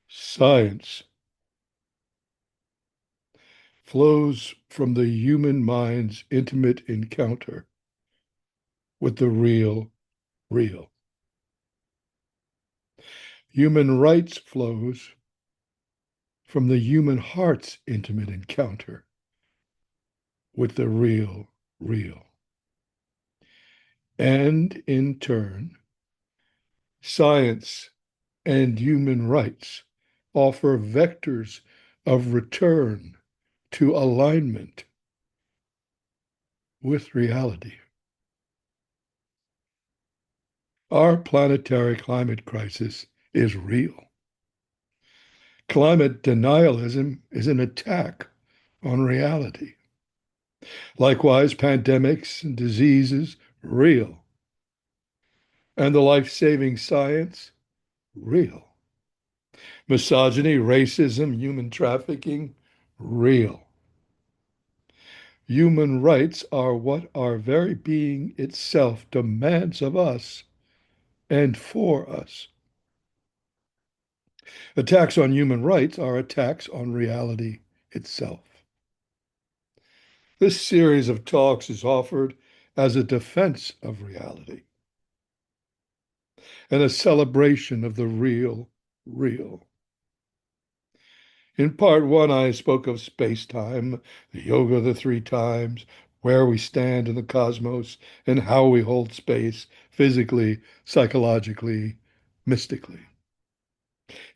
Science flows from the human mind's intimate encounter with the real. Human rights flows from the human heart's intimate encounter with the real. And in turn, science and human rights offer vectors of return to alignment with reality. Our planetary climate crisis is real. Climate denialism is an attack on reality. Likewise, pandemics and diseases, real. And the life-saving science, real. Misogyny, racism, human trafficking, real. Human rights are what our very being itself demands of us and for us. Attacks on human rights are attacks on reality itself. This series of talks is offered as a defense of reality and a celebration of the real. In part one, I spoke of space-time, the yoga of the three times, where we stand in the cosmos, and how we hold space physically, psychologically, mystically.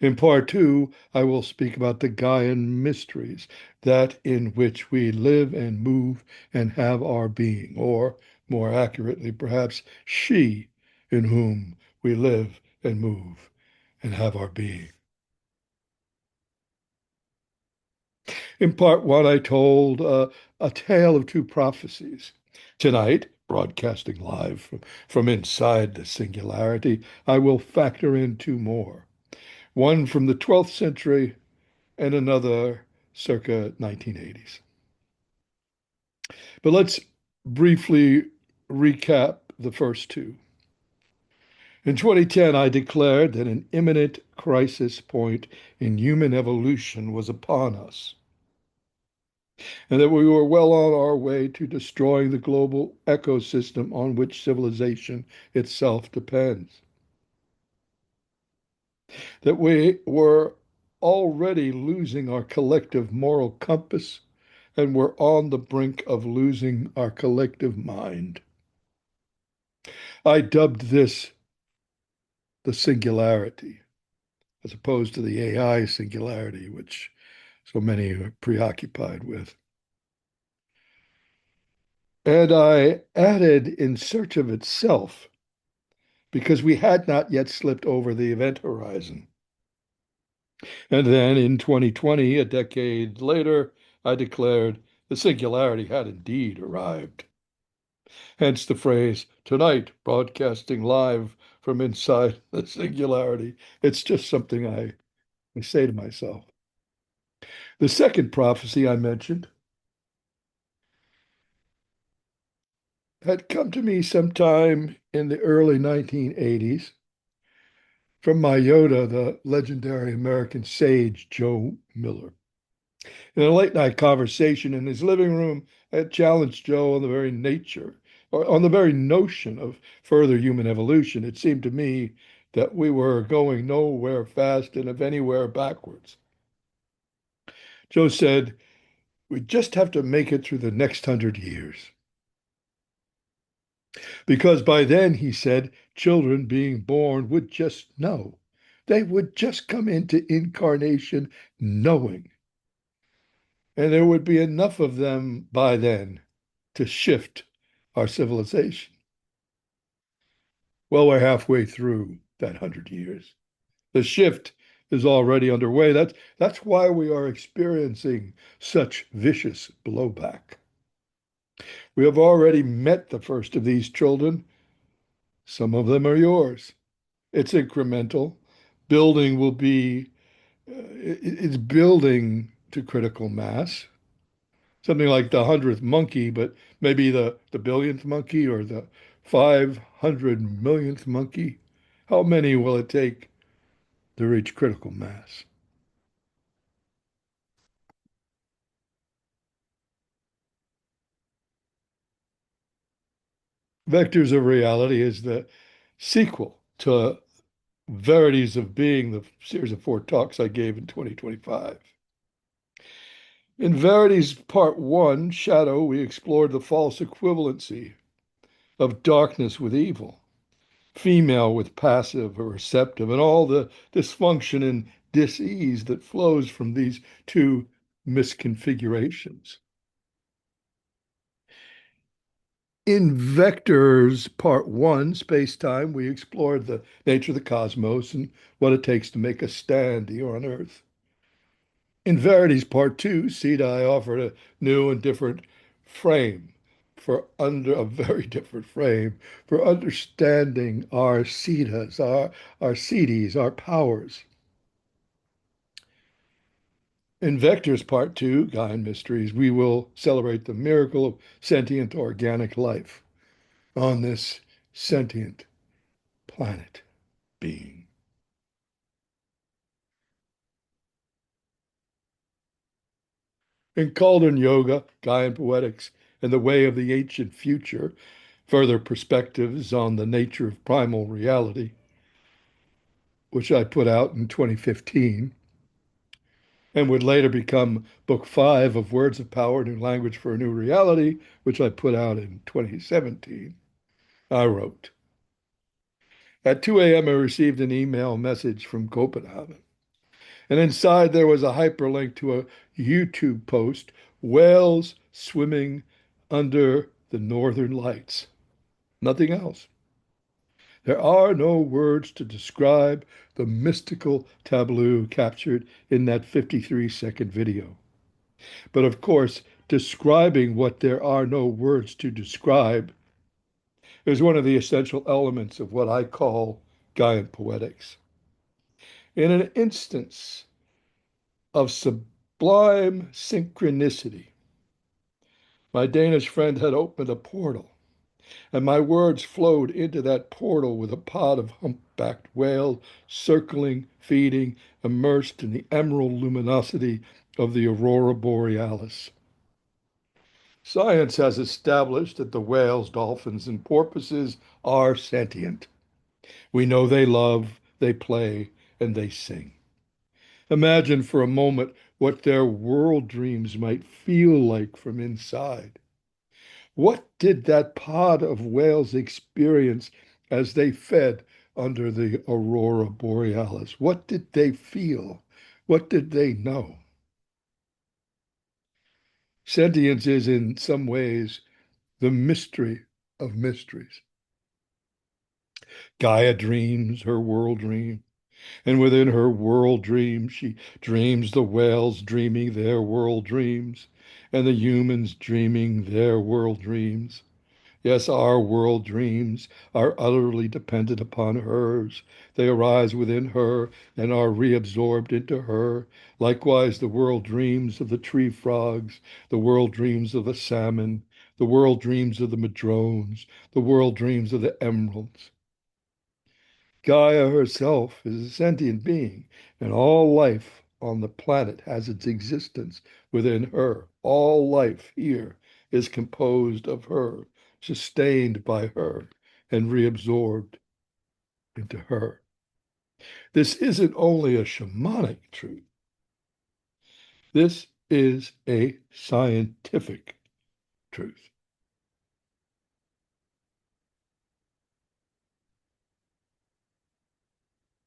In part two, I will speak about the Gaian mysteries, that in which we live and move and have our being, or more accurately, perhaps, she in whom we live and move and have our being. In part one, I told a tale of two prophecies. Tonight, broadcasting live from inside the singularity, I will factor in two more. One from the 12th century and another circa 1980s. But let's briefly recap the first two. In 2010, I declared that an imminent crisis point in human evolution was upon us, and that we were well on our way to destroying the global ecosystem on which civilization itself depends. That we were already losing our collective moral compass and were on the brink of losing our collective mind. I dubbed this the singularity, as opposed to the AI singularity, which so many are preoccupied with. And I added in search of itself, because we had not yet slipped over the event horizon. And then in 2020, a decade later, I declared the singularity had indeed arrived. Hence the phrase, tonight, broadcasting live from inside the singularity. It's just something I say to myself. The second prophecy I mentioned had come to me sometime in the early 1980s from my Yoda, the legendary American sage Joe Miller. In a late night conversation in his living room, I had challenged Joe on the very nature or on the very notion of further human evolution. It seemed to me that we were going nowhere fast and if anywhere backwards. Joe said, we just have to make it through the next 100 years. Because by then, he said, children being born would just know. They would just come into incarnation knowing. And there would be enough of them by then to shift our civilization. Well, we're halfway through that 100 years. The shift is already underway. That's why we are experiencing such vicious blowback. We have already met the first of these children. Some of them are yours. It's incremental. Building will be, it's building to critical mass. Something like the 100th monkey, but maybe the billionth monkey or the 500 millionth monkey. How many will it take to reach critical mass? Vectors of Reality is the sequel to Verities of Being, the series of four talks I gave in 2025. In Verities Part 1, Shadow, we explored the false equivalency of darkness with evil, female with passive or receptive, and all the dysfunction and dis-ease that flows from these two misconfigurations. In Vectors Part 1, Space-Time, we explored the nature of the cosmos and what it takes to make a stand here on Earth. In Verities Part 2, Sita, I offered a new and different frame for under a very different frame for understanding our Sitas, our Siddhis, our powers. In Vectors Part 2, Gaian Mysteries, we will celebrate the miracle of sentient organic life on this sentient planet being. In Cauldron Yoga, Gaian Poetics, and the Way of the Ancient Future, further perspectives on the nature of primal reality, which I put out in 2015 and would later become Book 5 of Words of Power, New Language for a New Reality, which I put out in 2017. I wrote, at 2 a.m., I received an email message from Copenhagen, and inside there was a hyperlink to a YouTube post, Whales Swimming Under the Northern Lights. Nothing else. There are no words to describe the mystical tableau captured in that 53-second video. But of course, describing what there are no words to describe is one of the essential elements of what I call Gaian poetics. In an instance of sublime synchronicity, my Danish friend had opened a portal, and my words flowed into that portal with a pod of humpbacked whale circling, feeding, immersed in the emerald luminosity of the aurora borealis. Science has established that the whales, dolphins, and porpoises are sentient. We know they love, they play, and they sing. Imagine for a moment what their world dreams might feel like from inside. What did that pod of whales experience as they fed under the aurora borealis? What did they feel? What did they know? Sentience is, in some ways, the mystery of mysteries. Gaia dreams her world dream, and within her world dream, she dreams the whales dreaming their world dreams, and the humans dreaming their world dreams. Yes, our world dreams are utterly dependent upon hers. They arise within her and are reabsorbed into her. Likewise, the world dreams of the tree frogs, the world dreams of the salmon, the world dreams of the madrones, the world dreams of the emeralds. Gaia herself is a sentient being, and all life on the planet has its existence within her. All life here is composed of her, sustained by her, and reabsorbed into her. This isn't only a shamanic truth, this is a scientific truth.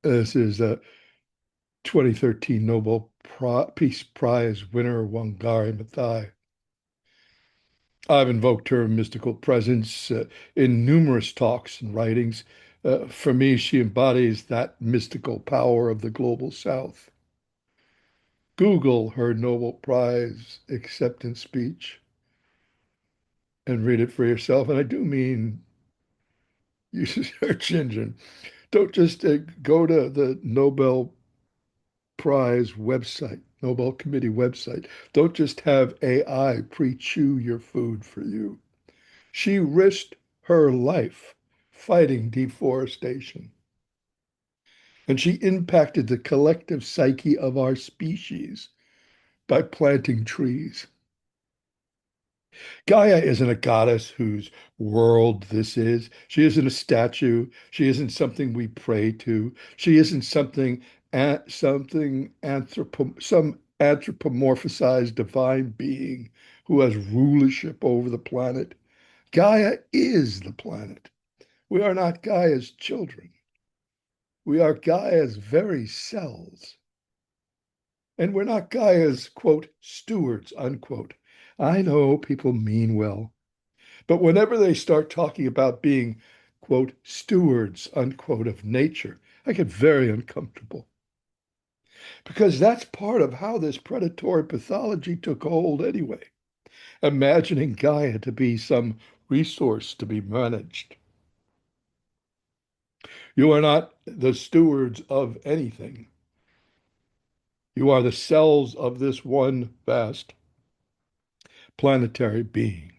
This is a 2013 Peace Prize winner, Wangari Maathai. I've invoked her mystical presence in numerous talks and writings. For me, she embodies that mystical power of the global South. Google her Nobel Prize acceptance speech and read it for yourself. And I do mean use a search engine. Don't just go to the Nobel Prize website, Nobel Committee website. Don't just have AI pre-chew your food for you. She risked her life fighting deforestation, and she impacted the collective psyche of our species by planting trees. Gaia isn't a goddess whose world this is. She isn't a statue. She isn't something we pray to. She isn't some anthropomorphized divine being who has rulership over the planet. Gaia is the planet. We are not Gaia's children. We are Gaia's very cells. And we're not Gaia's, quote, stewards, unquote. I know people mean well. But whenever they start talking about being, quote, stewards, unquote, of nature, I get very uncomfortable because that's part of how this predatory pathology took hold anyway, imagining Gaia to be some resource to be managed. You are not the stewards of anything. You are the cells of this one vast planetary being.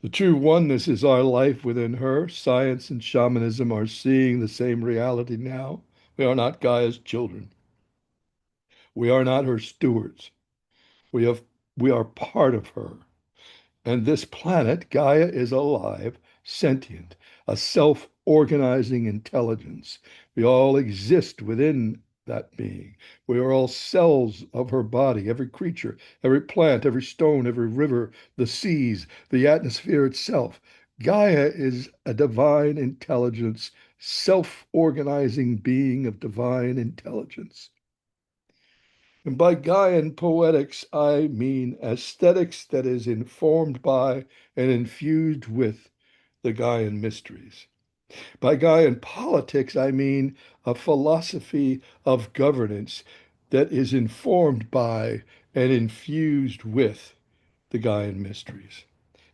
The true oneness is our life within her. Science and shamanism are seeing the same reality now. We are not Gaia's children. We are not her stewards. We have we are part of her. And this planet, Gaia, is alive, sentient, a self-organizing intelligence. We all exist within that being. We are all cells of her body, every creature, every plant, every stone, every river, the seas, the atmosphere itself. Gaia is a divine intelligence, self-organizing being of divine intelligence. And by Gaian poetics, I mean aesthetics that is informed by and infused with the Gaian mysteries. By Gaian politics, I mean a philosophy of governance that is informed by and infused with the Gaian mysteries.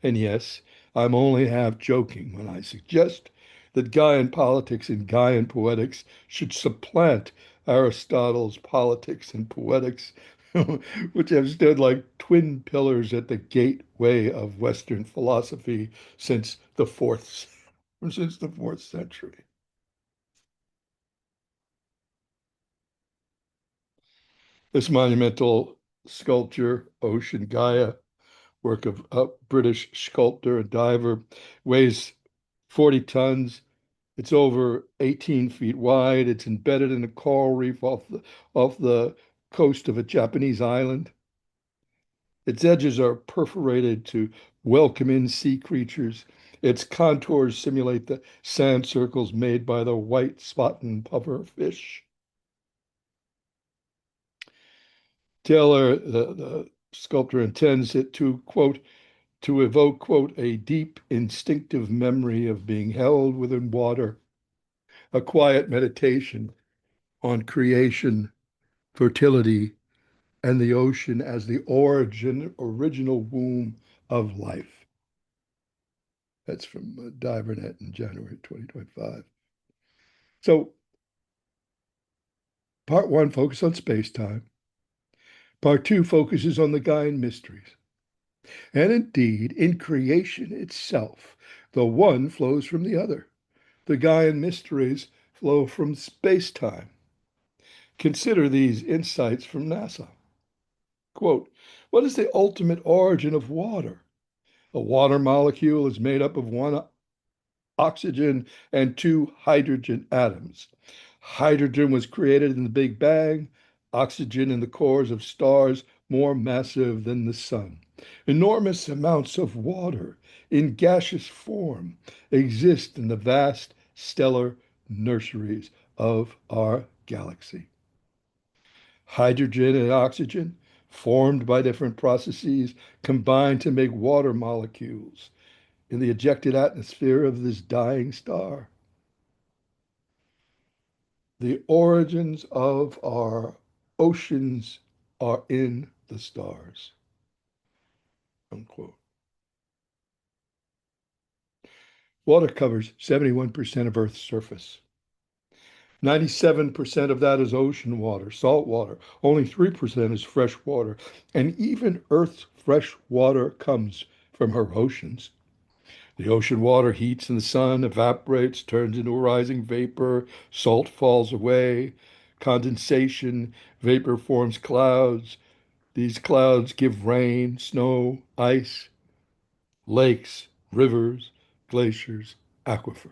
And yes, I'm only half joking when I suggest that Gaian politics and Gaian poetics should supplant Aristotle's politics and poetics, which have stood like twin pillars at the gateway of Western philosophy since the fourth century. This monumental sculpture, Ocean Gaia, work of a British sculptor and diver, weighs 40 tons. It's over 18 feet wide. It's embedded in a coral reef off the coast of a Japanese island. Its edges are perforated to welcome in sea creatures. Its contours simulate the sand circles made by the white spot and puffer fish. Taylor, the sculptor, intends it to, quote, to evoke, quote, a deep instinctive memory of being held within water, a quiet meditation on creation, fertility, and the ocean as the original womb of life. That's from DiverNet in January 2025. So, part one focuses on space time. Part two focuses on the Gaian mysteries. And indeed, in creation itself, the one flows from the other. The Gaian mysteries flow from space time. Consider these insights from NASA. Quote, what is the ultimate origin of water? A water molecule is made up of one oxygen and two hydrogen atoms. Hydrogen was created in the Big Bang, oxygen in the cores of stars more massive than the sun. Enormous amounts of water in gaseous form exist in the vast stellar nurseries of our galaxy. Hydrogen and oxygen, formed by different processes, combine to make water molecules in the ejected atmosphere of this dying star. The origins of our oceans are in the stars. Unquote. Water covers 71% of Earth's surface. 97% of that is ocean water, salt water. Only 3% is fresh water. And even Earth's fresh water comes from her oceans. The ocean water heats in the sun, evaporates, turns into a rising vapor, salt falls away, condensation, vapor forms clouds, These clouds give rain, snow, ice, lakes, rivers, glaciers, aquifers.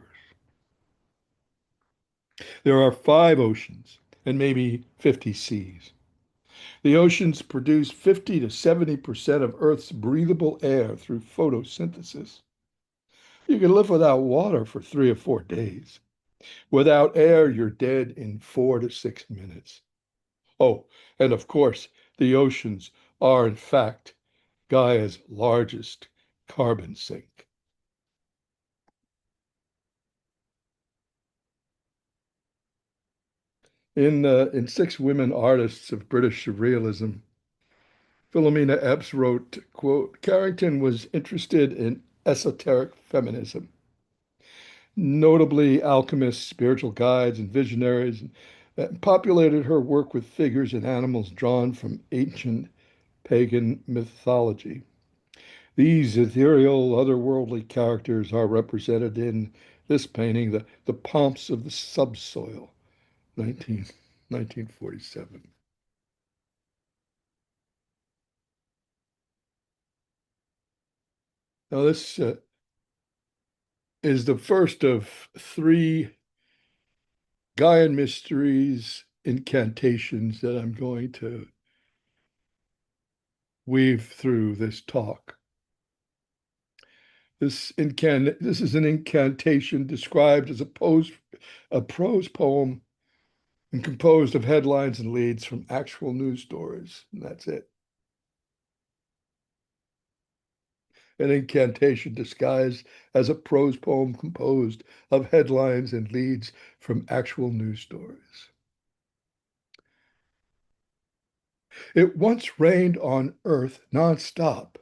There are 5 oceans and maybe 50 seas. The oceans produce 50 to 70% of Earth's breathable air through photosynthesis. You can live without water for 3 or 4 days. Without air, you're dead in 4 to 6 minutes. Oh, and of course, the oceans are, in fact, Gaia's largest carbon sink. In Six Women Artists of British Surrealism, Philomena Epps wrote, quote, Carrington was interested in esoteric feminism, notably alchemists, spiritual guides, and visionaries, and populated her work with figures and animals drawn from ancient pagan mythology. These ethereal, otherworldly characters are represented in this painting, the Pomps of the Subsoil, 1947. Now, this is the first of 3 Gaian mysteries incantations that I'm going to weave through this talk. This is an incantation described as a prose poem and composed of headlines and leads from actual news stories. And that's it. An incantation disguised as a prose poem composed of headlines and leads from actual news stories. It once rained on Earth nonstop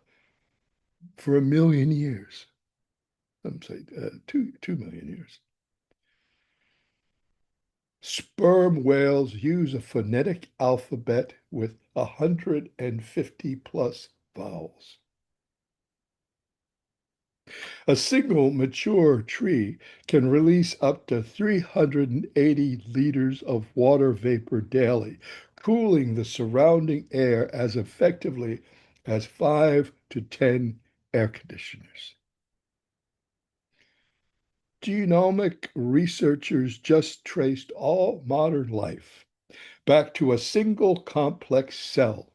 for 1 million years. I'm saying 2 million years. Sperm whales use a phonetic alphabet with 150 plus vowels. A single mature tree can release up to 380 liters of water vapor daily, cooling the surrounding air as effectively as 5 to 10 air conditioners. Genomic researchers just traced all modern life back to a single complex cell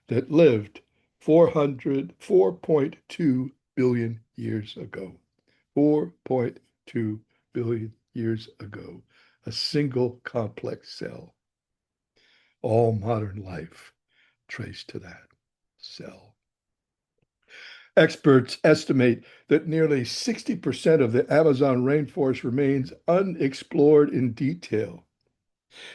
that lived 4.2 billion years ago. 4.2 billion years ago, a single complex cell. All modern life traced to that cell. Experts estimate that nearly 60% of the Amazon rainforest remains unexplored in detail,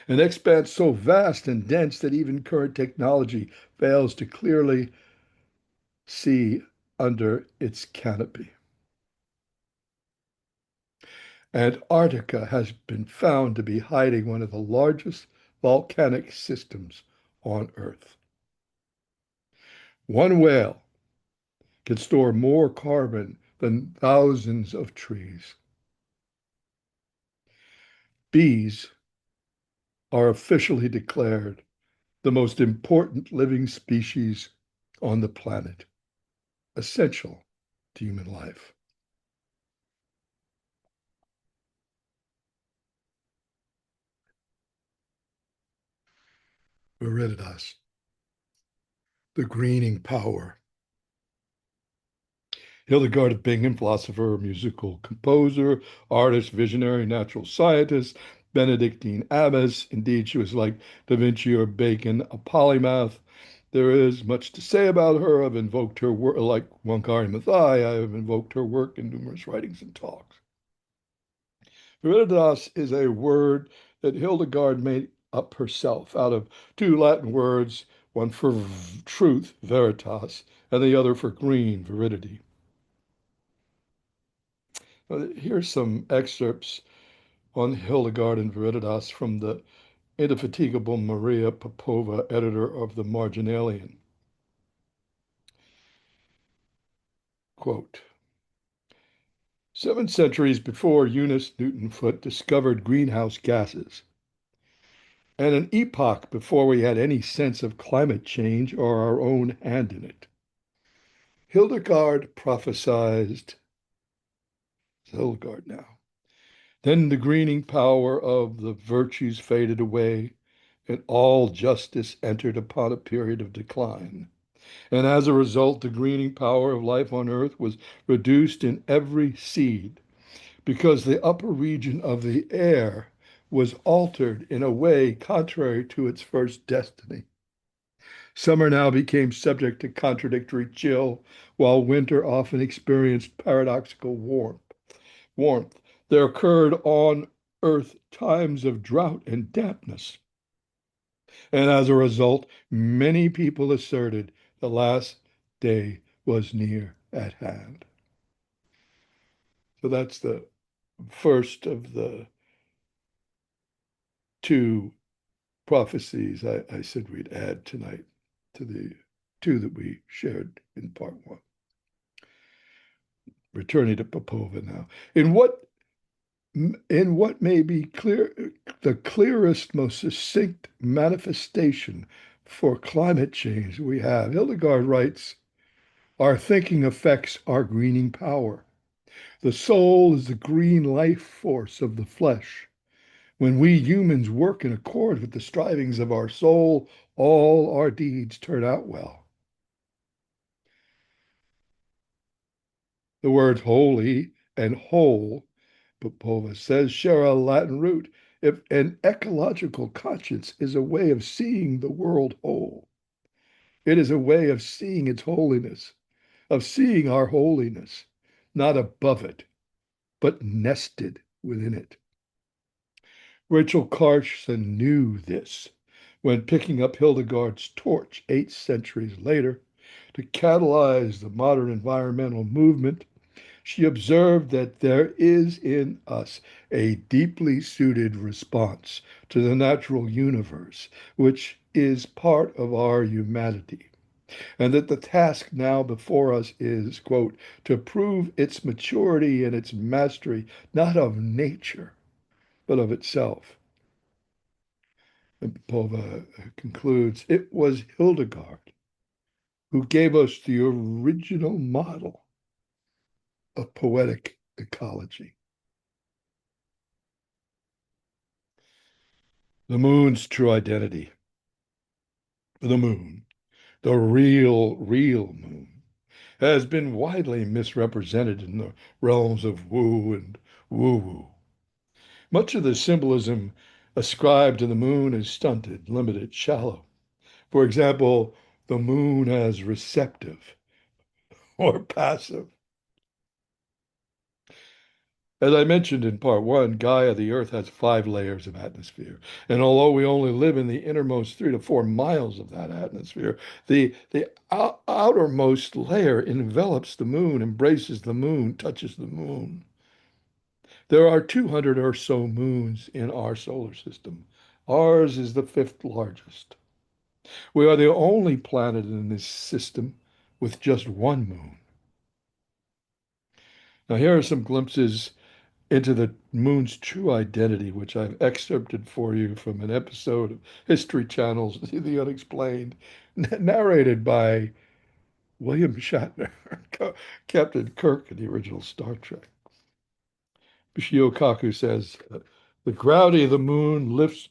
an expanse so vast and dense that even current technology fails to clearly see under its canopy. Antarctica has been found to be hiding one of the largest volcanic systems on Earth. One whale can store more carbon than thousands of trees. Bees are officially declared the most important living species on the planet, essential to human life. Veritas, the greening power. Hildegard of Bingen, philosopher, musical composer, artist, visionary, natural scientist, Benedictine abbess. Indeed, she was like Da Vinci or Bacon, a polymath. There is much to say about her. I've invoked her work, like Wangari Maathai, I have invoked her work in numerous writings and talks. Veritas is a word that Hildegard made up herself out of 2 Latin words, one for truth, veritas, and the other for green, veridity. Here's some excerpts on Hildegard and Veritas from the indefatigable Maria Popova, editor of The Marginalian. Quote, 7 centuries before Eunice Newton Foote discovered greenhouse gases, and an epoch before we had any sense of climate change or our own hand in it. Hildegard prophesied, Hildegard now. Then the greening power of the virtues faded away, and all justice entered upon a period of decline. And as a result, the greening power of life on earth was reduced in every seed, because the upper region of the air was altered in a way contrary to its first destiny. Summer now became subject to contradictory chill, while winter often experienced paradoxical warmth. There occurred on earth times of drought and dampness. And as a result, many people asserted the last day was near at hand. So that's the first of the two prophecies I said we'd add tonight to the two that we shared in part one. Returning to Popova now. In what may be the clearest, most succinct manifestation for climate change we have, Hildegard writes, our thinking affects our greening power. The soul is the green life force of the flesh. When we humans work in accord with the strivings of our soul, all our deeds turn out well. The words holy and whole, Popova says, share a Latin root. If an ecological conscience is a way of seeing the world whole, it is a way of seeing its holiness, of seeing our holiness, not above it, but nested within it. Rachel Carson knew this when picking up Hildegard's torch 8 centuries later to catalyze the modern environmental movement. She observed that there is in us a deeply suited response to the natural universe, which is part of our humanity, and that the task now before us is, quote, to prove its maturity and its mastery, not of nature, but of itself. And Pova concludes, it was Hildegard who gave us the original model of poetic ecology. The moon's true identity. The moon, the real moon, has been widely misrepresented in the realms of woo and woo-woo. Much of the symbolism ascribed to the moon is stunted, limited, shallow. For example, the moon as receptive or passive. As I mentioned in part one, Gaia, the Earth, has 5 layers of atmosphere. And although we only live in the innermost 3 to 4 miles of that atmosphere, the outermost layer envelops the moon, embraces the moon, touches the moon. There are 200 or so moons in our solar system. Ours is the 5th largest. We are the only planet in this system with just one moon. Now, here are some glimpses into the moon's true identity, which I've excerpted for you from an episode of History Channel's The Unexplained, narrated by William Shatner, Captain Kirk in the original Star Trek. Bushio Kaku says, the gravity of the moon lifts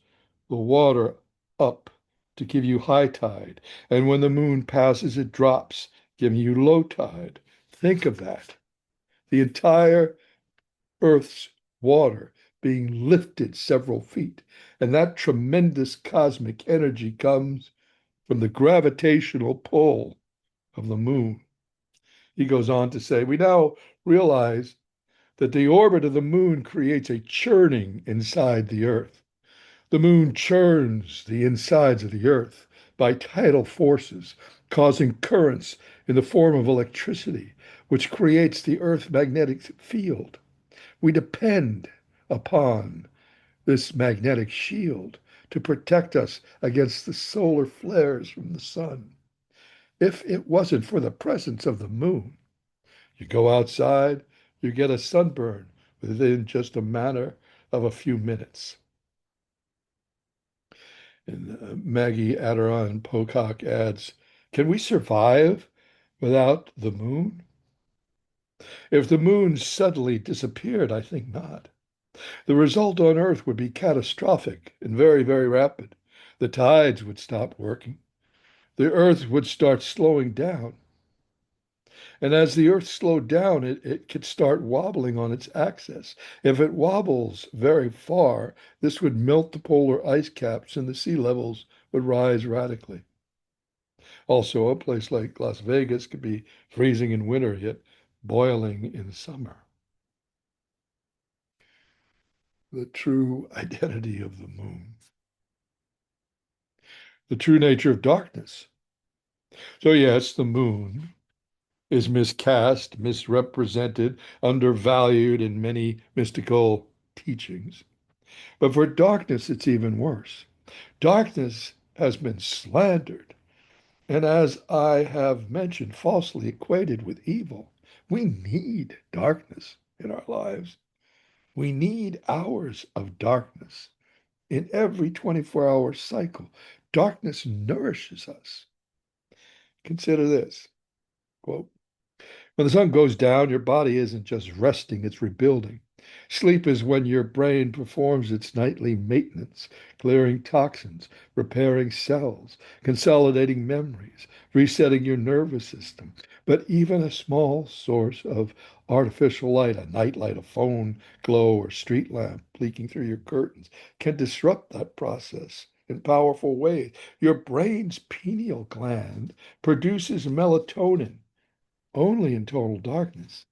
the water up to give you high tide, and when the moon passes, it drops, giving you low tide. Think of that. The entire Earth's water being lifted several feet. And that tremendous cosmic energy comes from the gravitational pull of the moon. He goes on to say, we now realize that the orbit of the moon creates a churning inside the Earth. The moon churns the insides of the Earth by tidal forces, causing currents in the form of electricity, which creates the Earth's magnetic field. We depend upon this magnetic shield to protect us against the solar flares from the sun. If it wasn't for the presence of the moon, you go outside, you get a sunburn within just a matter of a few minutes. And Maggie Aderon Pocock adds, can we survive without the moon? If the moon suddenly disappeared, I think not. The result on Earth would be catastrophic and very, very rapid. The tides would stop working. The Earth would start slowing down. And as the Earth slowed down, it could start wobbling on its axis. If it wobbles very far, this would melt the polar ice caps and the sea levels would rise radically. Also, a place like Las Vegas could be freezing in winter, yet boiling in summer. The true identity of the moon, the true nature of darkness. So, yes, the moon is miscast, misrepresented, undervalued in many mystical teachings. But for darkness, it's even worse. Darkness has been slandered, and as I have mentioned, falsely equated with evil. We need darkness in our lives. We need hours of darkness in every 24-hour cycle. Darkness nourishes us. Consider this, quote, when the sun goes down, your body isn't just resting, it's rebuilding. Sleep is when your brain performs its nightly maintenance, clearing toxins, repairing cells, consolidating memories, resetting your nervous system. But even a small source of artificial light, a nightlight, a phone glow, or street lamp leaking through your curtains, can disrupt that process in powerful ways. Your brain's pineal gland produces melatonin only in total darkness.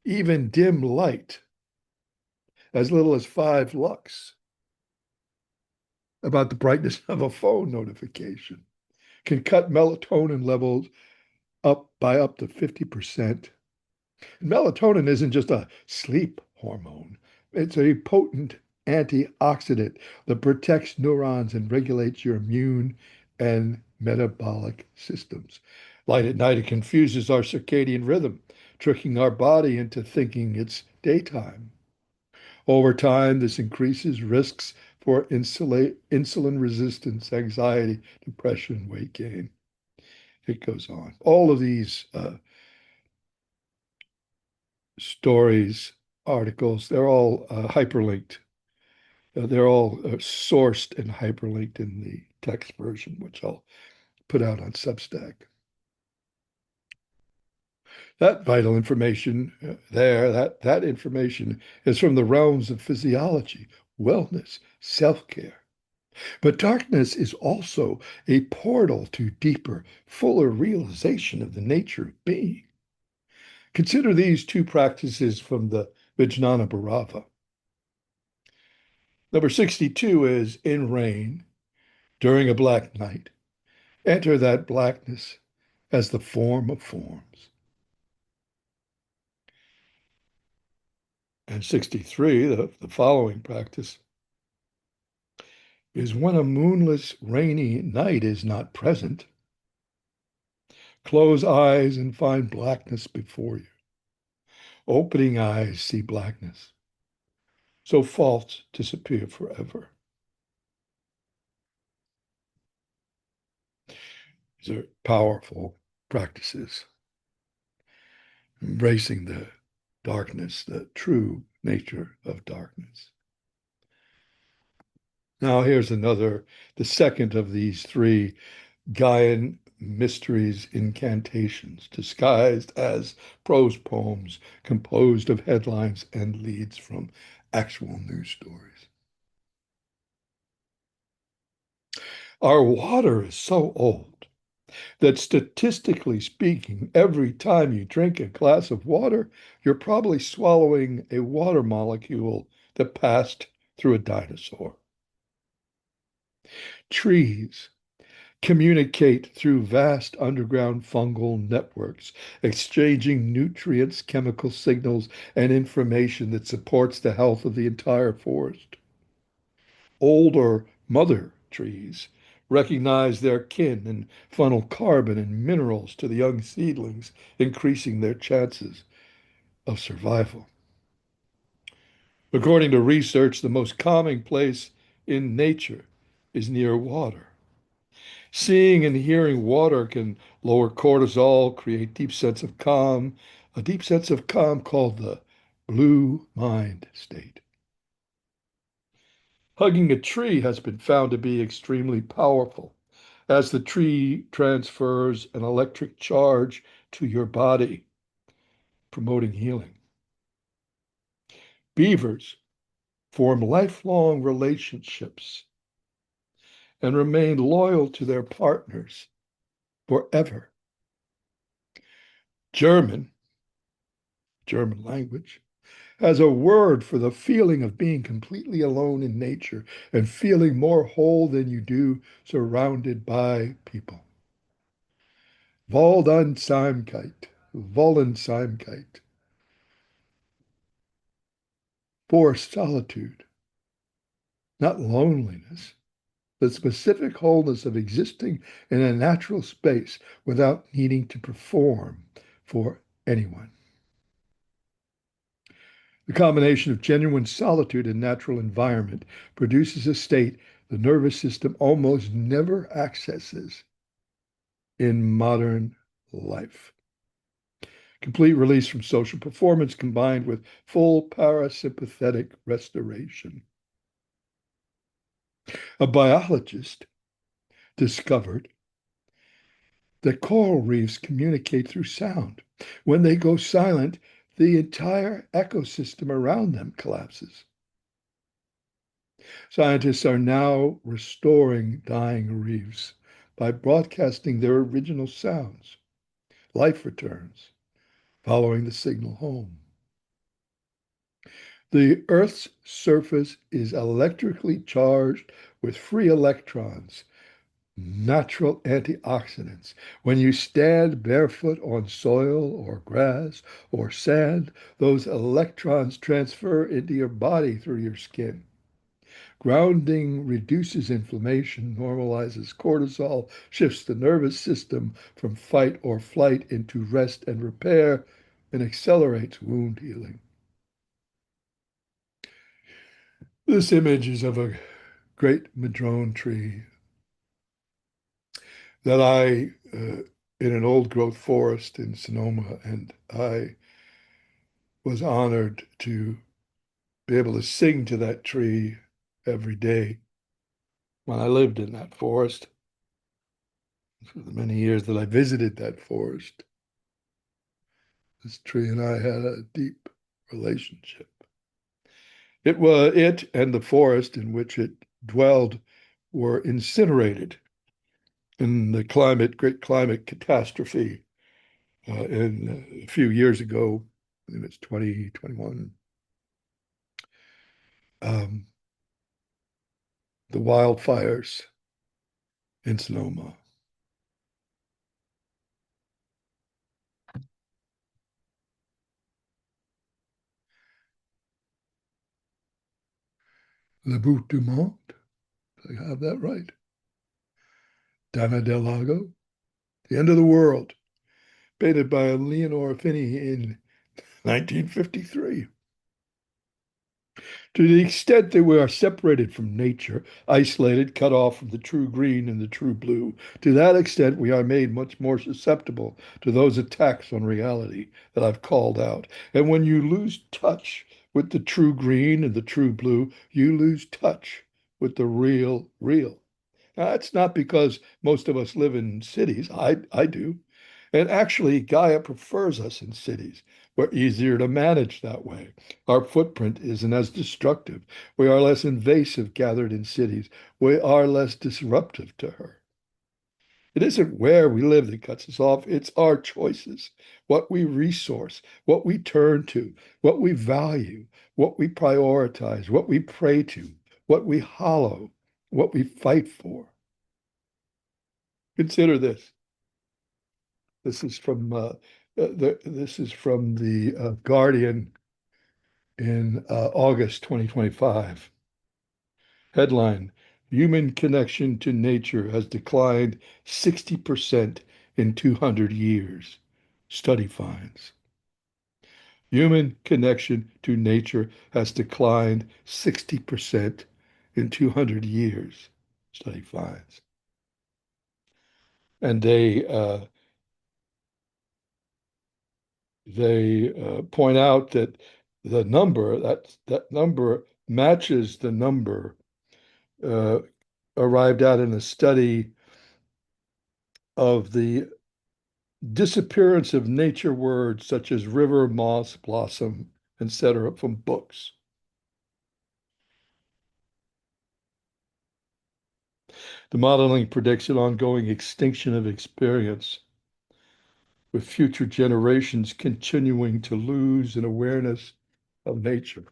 Even dim light, as little as 5 lux, about the brightness of a phone notification, can cut melatonin levels up by up to 50%. Melatonin isn't just a sleep hormone, it's a potent antioxidant that protects neurons and regulates your immune and metabolic systems. Light at night, it confuses our circadian rhythm, tricking our body into thinking it's daytime. Over time, this increases risks for insulin resistance, anxiety, depression, weight gain. It goes on. All of these stories, articles, they're all hyperlinked. They're all sourced and hyperlinked in the text version, which I'll put out on Substack. That vital information that information is from the realms of physiology, wellness, self-care. But darkness is also a portal to deeper, fuller realization of the nature of being. Consider these two practices from the Vijnana Bhairava. Number 62 is in rain, during a black night, enter that blackness as the form of forms. And 63, the following practice, is when a moonless, rainy night is not present, close eyes and find blackness before you. Opening eyes see blackness. So faults disappear forever. These are powerful practices, embracing the darkness, the true nature of darkness. Now, here's another, the second of these three Gaian mysteries, incantations, disguised as prose poems composed of headlines and leads from actual news stories. Our water is so old that statistically speaking, every time you drink a glass of water, you're probably swallowing a water molecule that passed through a dinosaur. Trees communicate through vast underground fungal networks, exchanging nutrients, chemical signals, and information that supports the health of the entire forest. Older mother trees recognize their kin and funnel carbon and minerals to the young seedlings, increasing their chances of survival. According to research, the most calming place in nature is near water. Seeing and hearing water can lower cortisol, create deep sense of calm, a deep sense of calm called the blue mind state. Hugging a tree has been found to be extremely powerful as the tree transfers an electric charge to your body, promoting healing. Beavers form lifelong relationships and remain loyal to their partners forever. German, German language, has a word for the feeling of being completely alone in nature and feeling more whole than you do surrounded by people. Waldenseimkeit, Wollenseimkeit, forced solitude, not loneliness, the specific wholeness of existing in a natural space without needing to perform for anyone. The combination of genuine solitude and natural environment produces a state the nervous system almost never accesses in modern life. Complete release from social performance combined with full parasympathetic restoration. A biologist discovered that coral reefs communicate through sound. When they go silent, the entire ecosystem around them collapses. Scientists are now restoring dying reefs by broadcasting their original sounds. Life returns, following the signal home. The Earth's surface is electrically charged with free electrons, natural antioxidants. When you stand barefoot on soil or grass or sand, those electrons transfer into your body through your skin. Grounding reduces inflammation, normalizes cortisol, shifts the nervous system from fight or flight into rest and repair, and accelerates wound healing. This image is of a great madrone tree that in an old growth forest in Sonoma, and I was honored to be able to sing to that tree every day when I lived in that forest for the many years that I visited that forest. This tree and I had a deep relationship. It and the forest in which it dwelled were incinerated in the great climate catastrophe in a few years ago. I think it's 2021. Um, the wildfires in Sonoma. Le Bout du Monde, I have that right. Dana del Lago, The End of the World, painted by Leonore Finney in 1953. To the extent that we are separated from nature, isolated, cut off from the true green and the true blue, to that extent we are made much more susceptible to those attacks on reality that I've called out. And when you lose touch with the true green and the true blue, you lose touch with the real, real. Now, that's not because most of us live in cities. I do. And actually, Gaia prefers us in cities. We're easier to manage that way. Our footprint isn't as destructive. We are less invasive gathered in cities. We are less disruptive to her. It isn't where we live that cuts us off. It's our choices, what we resource, what we turn to, what we value, what we prioritize, what we pray to, what we hollow, what we fight for. Consider this. This is from the Guardian in August 2025. Headline: Human connection to nature has declined 60% in 200 years. Study finds. Human connection to nature has declined 60% in 200 years. study finds. And they point out that that number matches the number uh, arrived at in a study of the disappearance of nature words such as river, moss, blossom, etc. from books. The modeling predicts an ongoing extinction of experience, with future generations continuing to lose an awareness of nature.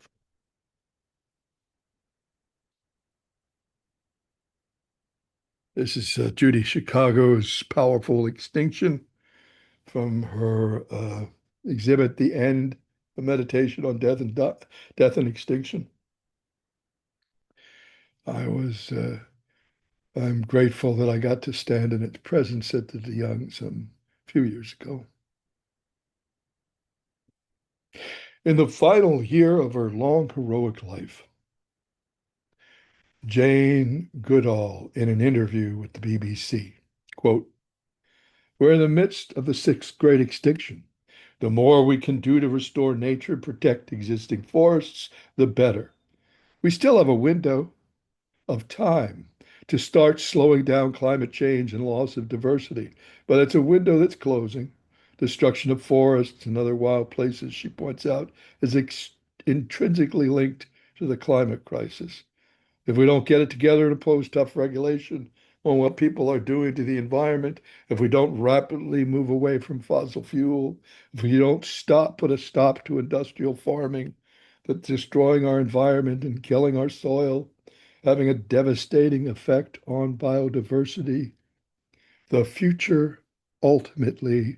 This is Judy Chicago's powerful extinction from her exhibit, The End, a meditation on death and extinction. I was I'm grateful that I got to stand in its presence at the Young some few years ago. In the final year of her long heroic life, Jane Goodall, in an interview with the BBC, quote, "We're in the midst of the sixth great extinction. The more we can do to restore nature and protect existing forests, the better. We still have a window of time to start slowing down climate change and loss of diversity, but it's a window that's closing. Destruction of forests and other wild places," she points out, is intrinsically linked to the climate crisis. If we don't get it together and impose tough regulation on what people are doing to the environment, if we don't rapidly move away from fossil fuel, if we don't put a stop to industrial farming that's destroying our environment and killing our soil, having a devastating effect on biodiversity, the future ultimately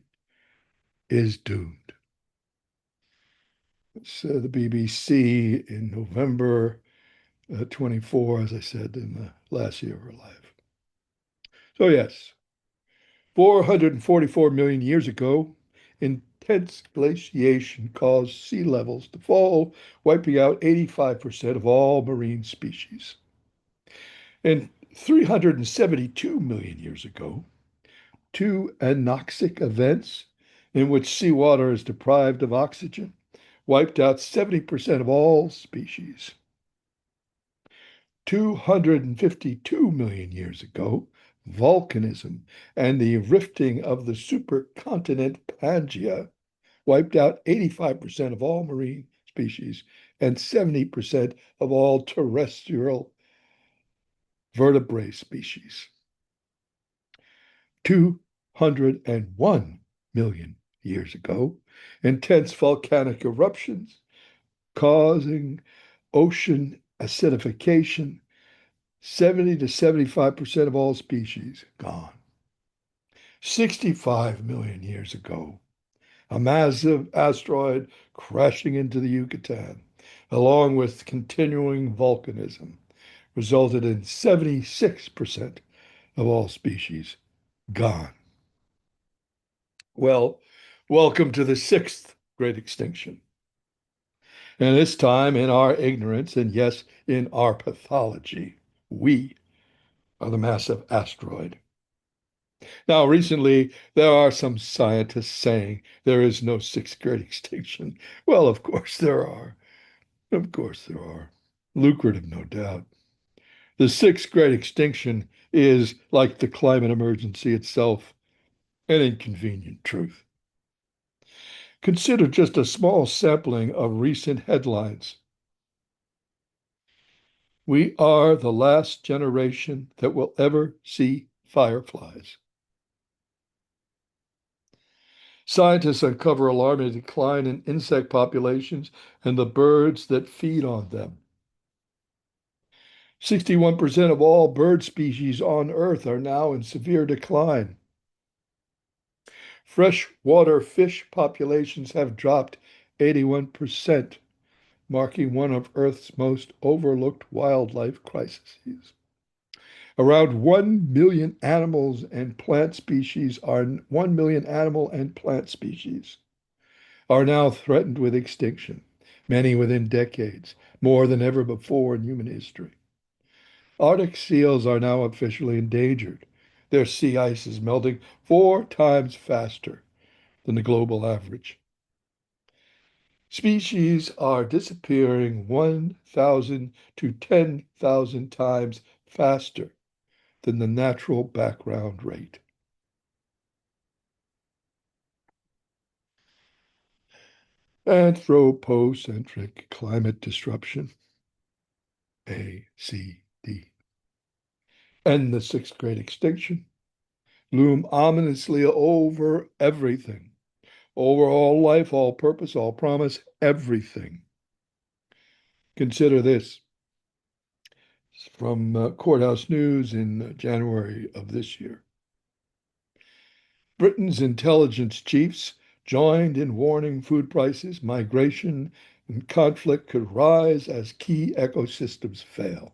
is doomed. So the BBC in November 24, as I said, in the last year of her life. So yes, 444 million years ago, intense glaciation caused sea levels to fall, wiping out 85% of all marine species. And 372 million years ago, two anoxic events in which seawater is deprived of oxygen wiped out 70% of all species. 252 million years ago, volcanism and the rifting of the supercontinent Pangaea wiped out 85% of all marine species and 70% of all terrestrial vertebrate species. 201 million years ago, intense volcanic eruptions causing ocean acidification, 70 to 75% of all species gone. 65 million years ago, a massive asteroid crashing into the Yucatan, along with continuing volcanism, resulted in 76% of all species gone. Well, welcome to the sixth great extinction. And this time, in our ignorance, and yes, in our pathology, we are the massive asteroid. Now, recently, there are some scientists saying there is no sixth great extinction. Well, of course there are. Of course there are. Lucrative, no doubt. The sixth great extinction is, like the climate emergency itself, an inconvenient truth. Consider just a small sampling of recent headlines. We are the last generation that will ever see fireflies. Scientists uncover alarming decline in insect populations and the birds that feed on them. 61% of all bird species on Earth are now in severe decline. Freshwater fish populations have dropped 81%, marking one of Earth's most overlooked wildlife crises. Around 1 million animals and plant species are 1 million animal and plant species are now threatened with extinction, many within decades, more than ever before in human history. Arctic seals are now officially endangered. Their sea ice is melting 4 times faster than the global average. Species are disappearing 1,000 to 10,000 times faster than the natural background rate. Anthropocentric climate disruption, ACD, and the sixth great extinction loom ominously over everything, over all life, all purpose, all promise, everything. Consider this from Courthouse News in January of this year. Britain's intelligence chiefs joined in warning food prices, migration, and conflict could rise as key ecosystems fail.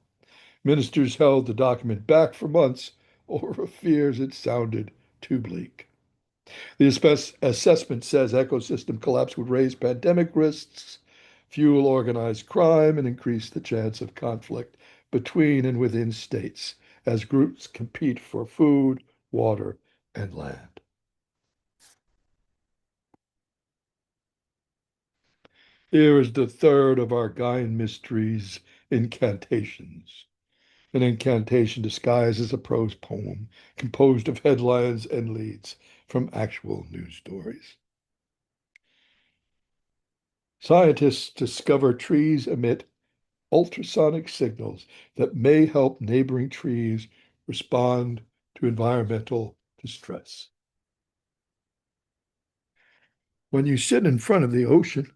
Ministers held the document back for months over fears it sounded too bleak. The assessment says ecosystem collapse would raise pandemic risks, fuel organized crime, and increase the chance of conflict between and within states as groups compete for food, water, and land. Here is the third of our Gaian mysteries, incantations. An incantation disguised as a prose poem composed of headlines and leads from actual news stories. Scientists discover trees emit ultrasonic signals that may help neighboring trees respond to environmental distress. When you sit in front of the ocean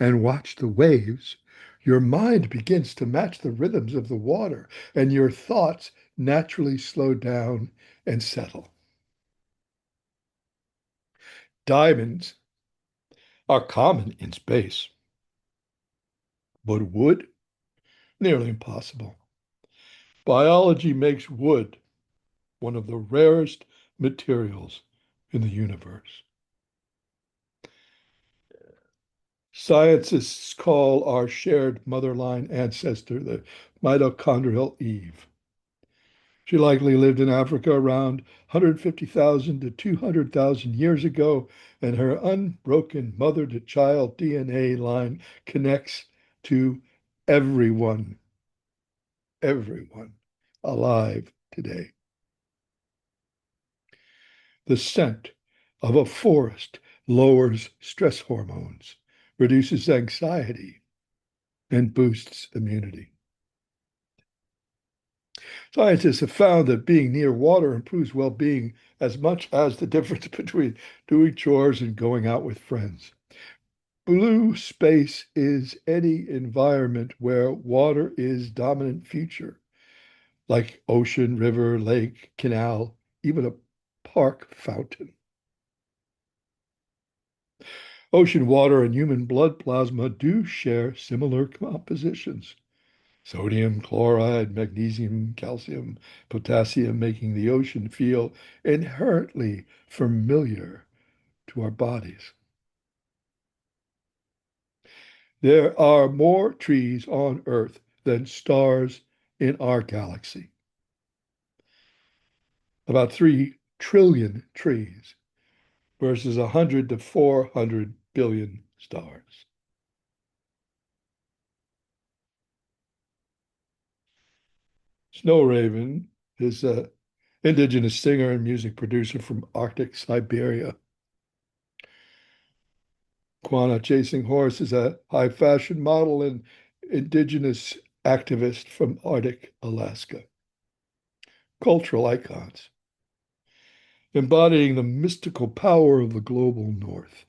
and watch the waves, your mind begins to match the rhythms of the water, and your thoughts naturally slow down and settle. Diamonds are common in space, but wood, nearly impossible. Biology makes wood one of the rarest materials in the universe. Scientists call our shared motherline ancestor the mitochondrial Eve. She likely lived in Africa around 150,000 to 200,000 years ago, and her unbroken mother to child DNA line connects to everyone, everyone alive today. The scent of a forest lowers stress hormones, reduces anxiety, and boosts immunity. Scientists have found that being near water improves well being as much as the difference between doing chores and going out with friends. Blue space is any environment where water is dominant feature, like ocean, river, lake, canal, even a park fountain. Ocean water and human blood plasma do share similar compositions. Sodium, chloride, magnesium, calcium, potassium, making the ocean feel inherently familiar to our bodies. There are more trees on Earth than stars in our galaxy. About 3 trillion trees versus 100 to 400 billion stars. Snow Raven is an indigenous singer and music producer from Arctic Siberia. Quanah Chasing Horse is a high fashion model and indigenous activist from Arctic Alaska. Cultural icons embodying the mystical power of the global north.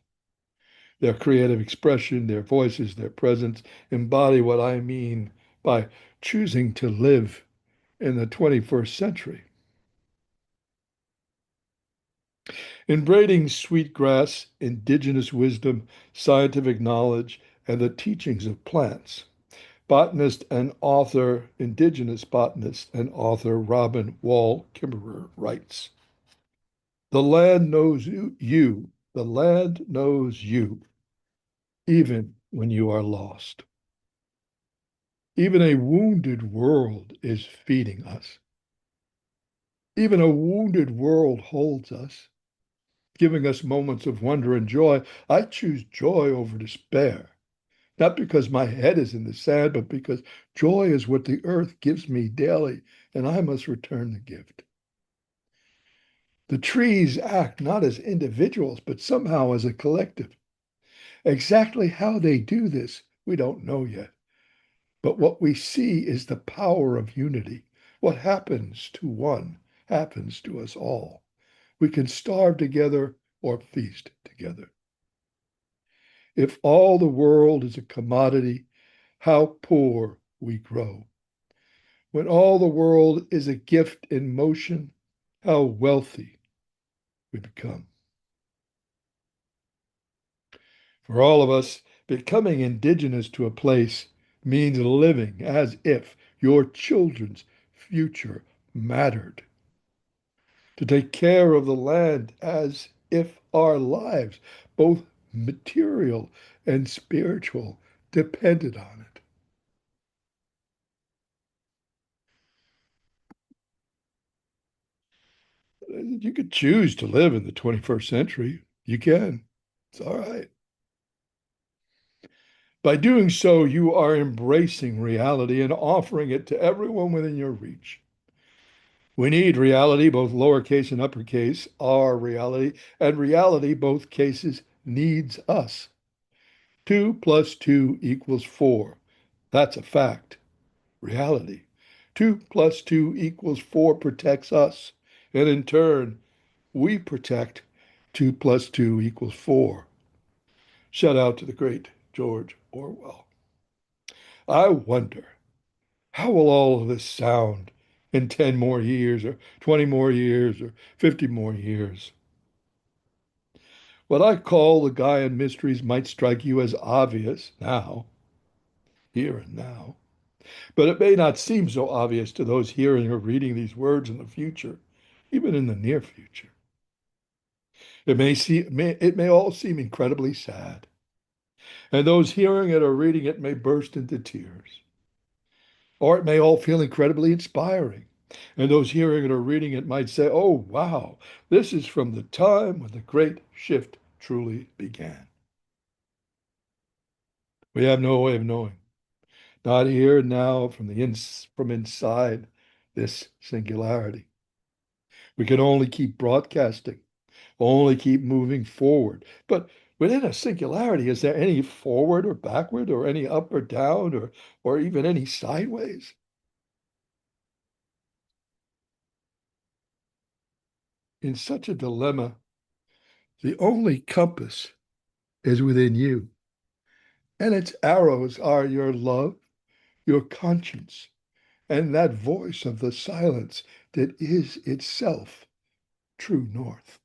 Their creative expression, their voices, their presence embody what I mean by choosing to live in the 21st century. In braiding sweetgrass, indigenous wisdom, scientific knowledge, and the teachings of plants, botanist and author, indigenous botanist and author Robin Wall Kimmerer writes, "The land knows you, the land knows you, even when you are lost." Even a wounded world is feeding us. Even a wounded world holds us, giving us moments of wonder and joy. I choose joy over despair, not because my head is in the sand, but because joy is what the earth gives me daily, and I must return the gift. The trees act not as individuals, but somehow as a collective. Exactly how they do this, we don't know yet. But what we see is the power of unity. What happens to one happens to us all. We can starve together or feast together. If all the world is a commodity, how poor we grow. When all the world is a gift in motion, how wealthy we become. For all of us, becoming indigenous to a place means living as if your children's future mattered. To take care of the land as if our lives, both material and spiritual, depended on it. You could choose to live in the 21st century. You can. It's all right. By doing so, you are embracing reality and offering it to everyone within your reach. We need reality, both lowercase and uppercase, our reality, and reality, both cases, needs us. 2 plus 2 equals 4. That's a fact. Reality. 2 plus 2 equals 4 protects us. And in turn, we protect 2 plus 2 equals 4. Shout out to the great George Orwell. I wonder, how will all of this sound in 10 more years, or 20 more years, or 50 more years? What I call the Gaian mysteries might strike you as obvious now, here and now, but it may not seem so obvious to those hearing or reading these words in the future, even in the near future. It may all seem incredibly sad, and those hearing it or reading it may burst into tears. Or it may all feel incredibly inspiring, and those hearing it or reading it might say, "Oh, wow, this is from the time when the great shift truly began." We have no way of knowing, not here and now from inside this singularity. We can only keep broadcasting, only keep moving forward. But within a singularity, is there any forward or backward, or any up or down, or even any sideways? In such a dilemma, the only compass is within you, and its arrows are your love, your conscience, and that voice of the silence that is itself true north.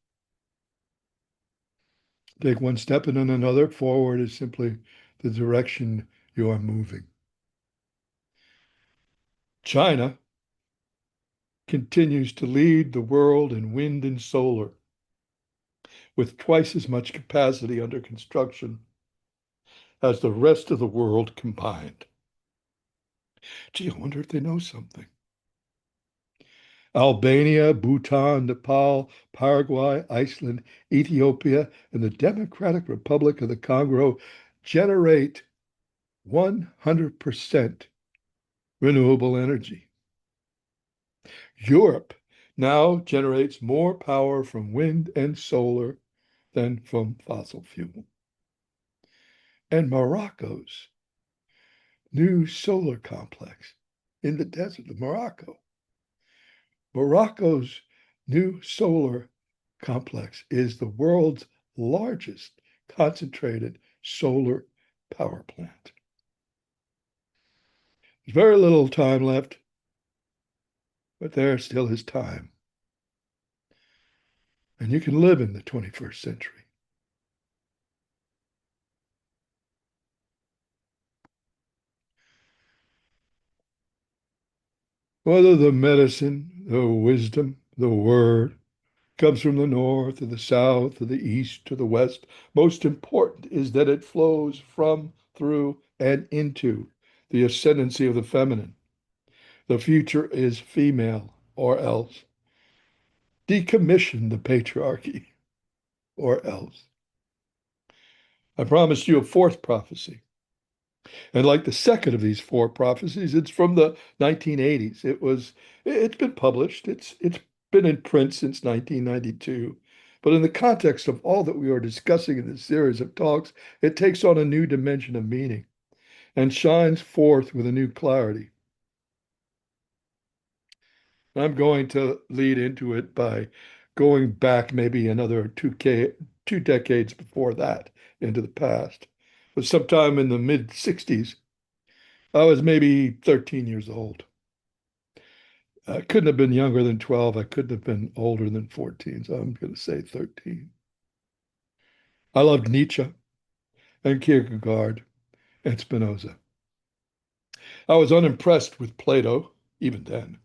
Take one step and then another. Forward is simply the direction you are moving. China continues to lead the world in wind and solar, with twice as much capacity under construction as the rest of the world combined. Gee, I wonder if they know something. Albania, Bhutan, Nepal, Paraguay, Iceland, Ethiopia, and the Democratic Republic of the Congo generate 100% renewable energy. Europe now generates more power from wind and solar than from fossil fuel. And Morocco's new solar complex in the desert of Morocco. Morocco's new solar complex is the world's largest concentrated solar power plant. There's very little time left, but there still is time. And you can live in the 21st century. Whether the medicine, the wisdom, the word comes from the north or the south or the east or the west, most important is that it flows from, through, and into the ascendancy of the feminine. The future is female, or else. Decommission the patriarchy, or else. I promised you a fourth prophecy. And like the second of these four prophecies, it's from the 1980s. It's been published. It's been in print since 1992. But in the context of all that we are discussing in this series of talks, it takes on a new dimension of meaning and shines forth with a new clarity. I'm going to lead into it by going back maybe another 2 decades before that into the past. But sometime in the mid 60s, I was maybe 13 years old. I couldn't have been younger than 12. I couldn't have been older than 14. So I'm going to say 13. I loved Nietzsche and Kierkegaard and Spinoza. I was unimpressed with Plato, even then,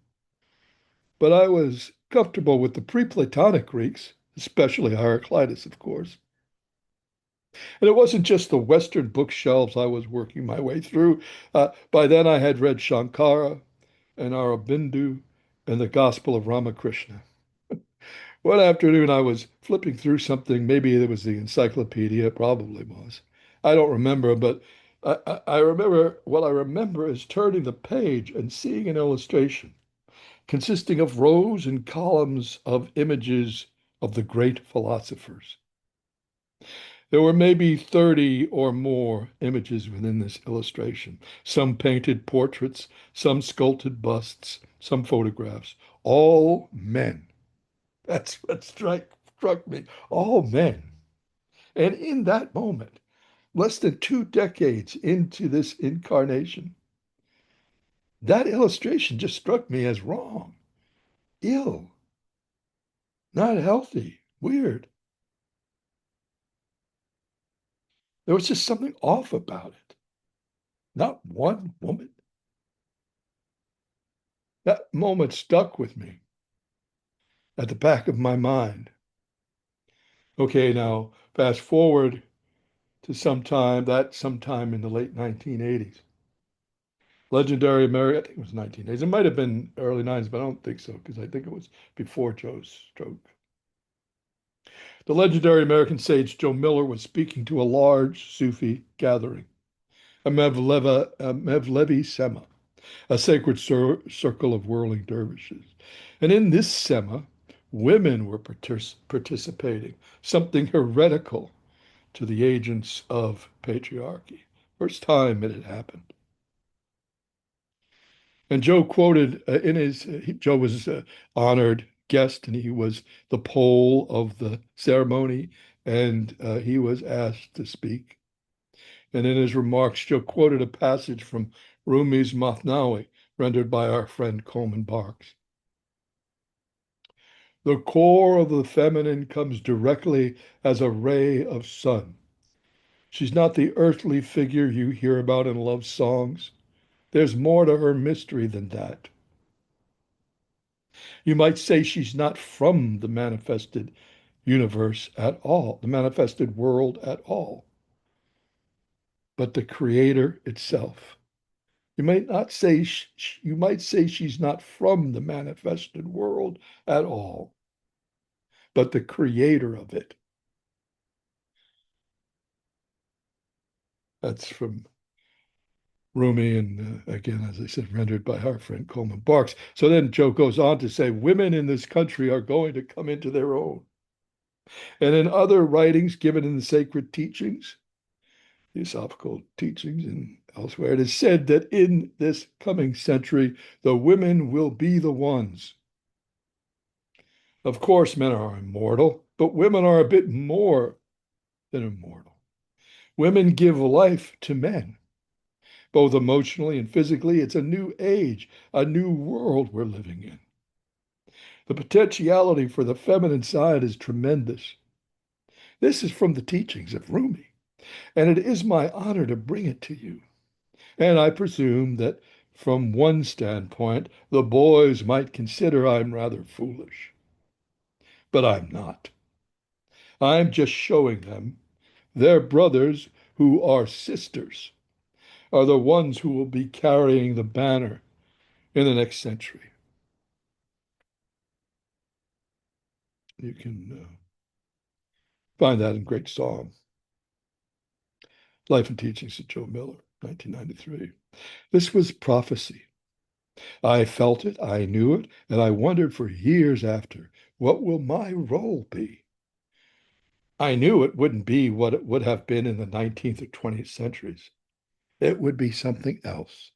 but I was comfortable with the pre-Platonic Greeks, especially Heraclitus, of course. And it wasn't just the Western bookshelves I was working my way through. By then, I had read Shankara and Aurobindo and the Gospel of Ramakrishna. One afternoon, I was flipping through something. Maybe it was the encyclopedia, it probably was. I don't remember, but I remember what I remember is turning the page and seeing an illustration consisting of rows and columns of images of the great philosophers. There were maybe 30 or more images within this illustration, some painted portraits, some sculpted busts, some photographs, all men. That's what struck me. All men. And in that moment, less than 2 decades into this incarnation, that illustration just struck me as wrong, ill, not healthy, weird. There was just something off about it. Not one woman. That moment stuck with me at the back of my mind. Okay, now fast forward to sometime in the late 1980s. Legendary American, I think it was 1980s. It might have been early 90s, but I don't think so because I think it was before Joe's stroke. The legendary American sage Joe Miller was speaking to a large Sufi gathering, a Mevlevi Sema, a sacred circle of whirling dervishes. And in this Sema, women were participating, something heretical to the agents of patriarchy. First time it had happened. And Joe quoted Joe was honored guest, and he was the pole of the ceremony, and he was asked to speak. And in his remarks, Joe quoted a passage from Rumi's Mathnawi, rendered by our friend Coleman Barks. The core of the feminine comes directly as a ray of sun. She's not the earthly figure you hear about in love songs. There's more to her mystery than that. You might say she's not from the manifested universe at all, the manifested world at all, but the creator itself. You might say she's not from the manifested world at all, but the creator of it. That's from Rumi, and again, as I said, rendered by our friend Coleman Barks. So then Joe goes on to say, women in this country are going to come into their own. And in other writings given in the sacred teachings, philosophical teachings and elsewhere, it is said that in this coming century, the women will be the ones. Of course, men are immortal, but women are a bit more than immortal. Women give life to men, both emotionally and physically. It's a new age, a new world we're living in. The potentiality for the feminine side is tremendous. This is from the teachings of Rumi, and it is my honor to bring it to you. And I presume that from one standpoint, the boys might consider I'm rather foolish. But I'm not. I'm just showing them their brothers who are sisters are the ones who will be carrying the banner in the next century. You can find that in great song, Life and Teachings of Joe Miller, 1993. This was prophecy. I felt it, I knew it, and I wondered for years after, what will my role be? I knew it wouldn't be what it would have been in the 19th or 20th centuries. It would be something else,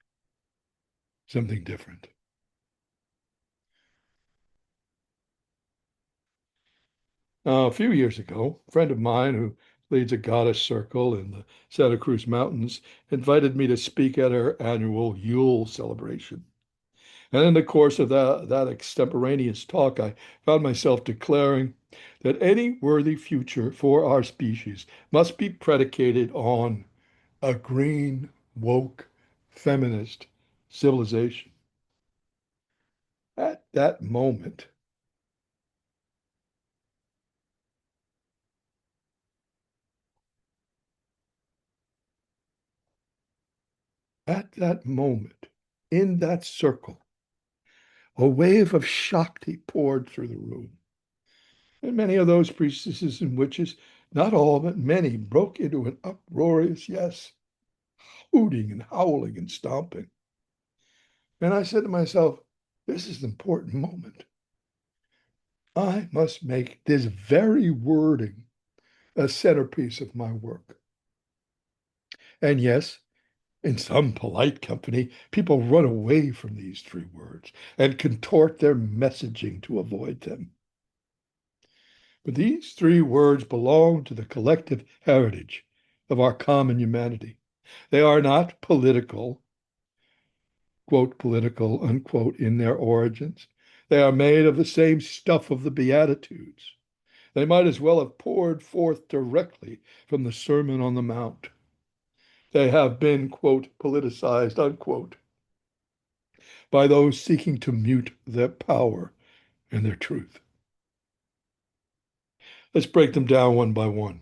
something different. A few years ago, a friend of mine who leads a goddess circle in the Santa Cruz Mountains invited me to speak at her annual Yule celebration. And in the course of that extemporaneous talk, I found myself declaring that any worthy future for our species must be predicated on a green, woke, feminist civilization. At that moment, at that moment, in that circle, a wave of Shakti poured through the room. And many of those priestesses and witches, not all, but many, broke into an uproarious yes, hooting and howling and stomping. And I said to myself, this is an important moment. I must make this very wording a centerpiece of my work. And yes, in some polite company, people run away from these three words and contort their messaging to avoid them. But these three words belong to the collective heritage of our common humanity. They are not political, quote, political, unquote, in their origins. They are made of the same stuff of the Beatitudes. They might as well have poured forth directly from the Sermon on the Mount. They have been, quote, politicized, unquote, by those seeking to mute their power and their truth. Let's break them down one by one.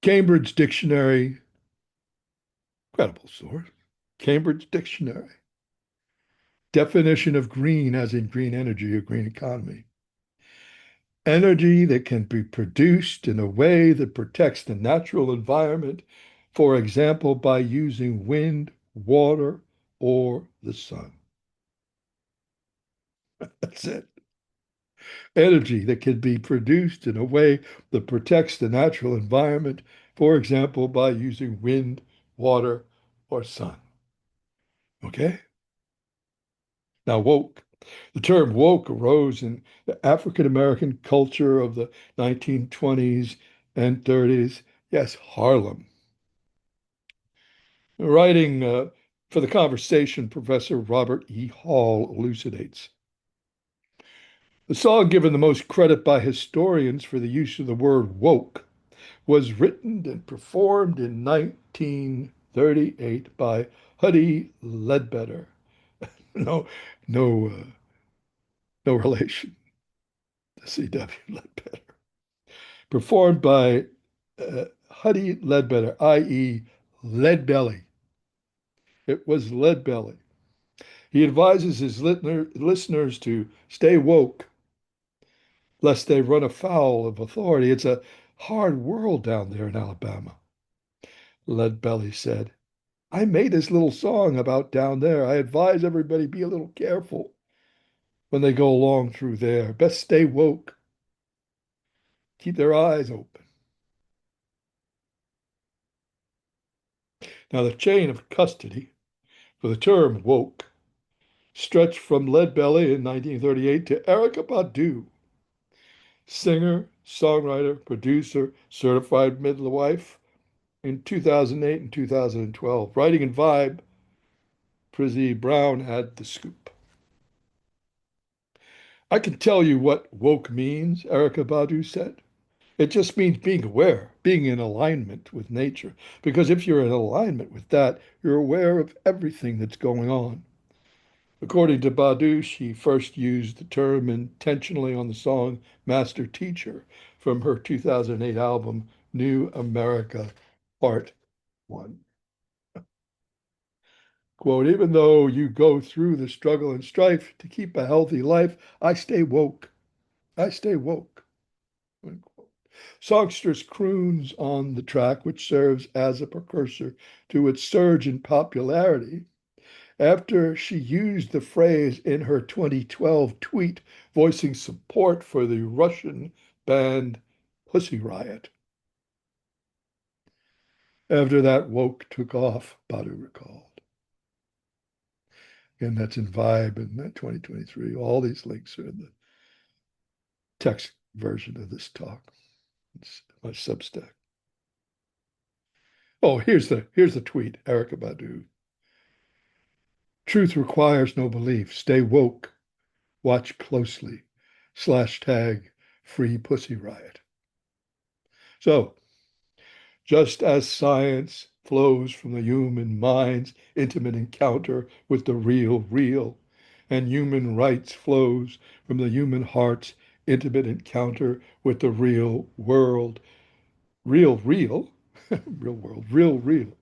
Cambridge Dictionary, credible source. Cambridge Dictionary. Definition of green as in green energy or green economy. Energy that can be produced in a way that protects the natural environment, for example, by using wind, water, or the sun. That's it. Energy that can be produced in a way that protects the natural environment, for example, by using wind, water, or sun. Okay? Now, woke. The term woke arose in the African American culture of the 1920s and 30s. Yes, Harlem. Writing for the conversation, Professor Robert E. Hall elucidates. The song given the most credit by historians for the use of the word woke was written and performed in 1938 by Huddie Ledbetter. No, no, no relation to C.W. Ledbetter. Performed by Huddie Ledbetter, i.e., Leadbelly. It was Leadbelly. He advises his listeners to stay woke, lest they run afoul of authority. It's a hard world down there in Alabama. Leadbelly said, I made this little song about down there. I advise everybody be a little careful when they go along through there. Best stay woke. Keep their eyes open. Now, the chain of custody for the term woke stretched from Leadbelly in 1938 to Erykah Badu, singer, songwriter, producer, certified midwife in 2008 and 2012. Writing and Vibe, Prizzy Brown had the scoop. I can tell you what woke means, Erykah Badu said. It just means being aware, being in alignment with nature. Because if you're in alignment with that, you're aware of everything that's going on. According to Badu, she first used the term intentionally on the song Master Teacher from her 2008 album, New America, Part 1. Quote, even though you go through the struggle and strife to keep a healthy life, I stay woke. I stay woke. Unquote. Songstress croons on the track, which serves as a precursor to its surge in popularity, after she used the phrase in her 2012 tweet voicing support for the Russian band Pussy Riot. After that, woke took off, Badu recalled. Again, that's in Vibe in 2023. All these links are in the text version of this talk. It's my Substack. Oh, here's the tweet, Erica Badu. Truth requires no belief. Stay woke. Watch closely. /tag free pussy riot. So, just as science flows from the human mind's intimate encounter with the real, and human rights flows from the human heart's intimate encounter with the real world, real, real world, real.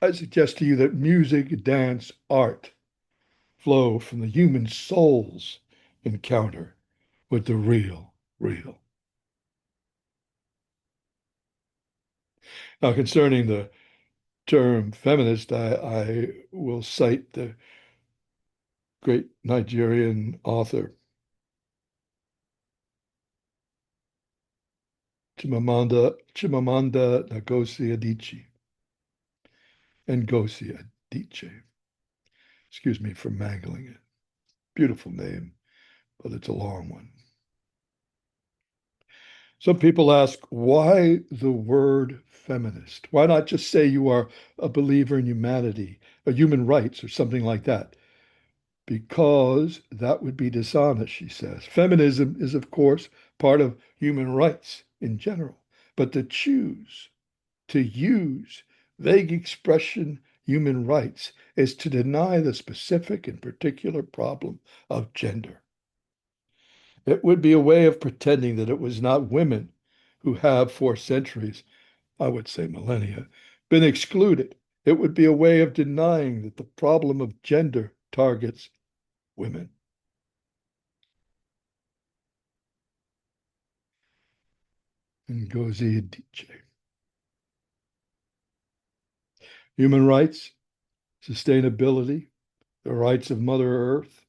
I suggest to you that music, dance, art flow from the human soul's encounter with the real. Now, concerning the term feminist, I will cite the great Nigerian author Chimamanda Ngozi Adichie. Ngozi Adichie. Excuse me for mangling it. Beautiful name, but it's a long one. Some people ask, why the word feminist? Why not just say you are a believer in humanity, or human rights, or something like that? Because that would be dishonest, she says. Feminism is, of course, part of human rights in general, but to use vague expression human rights is to deny the specific and particular problem of gender. It would be a way of pretending that it was not women who have for centuries, I would say millennia, been excluded. It would be a way of denying that the problem of gender targets women. Ngozi Adichie. Human rights, sustainability, the rights of Mother Earth,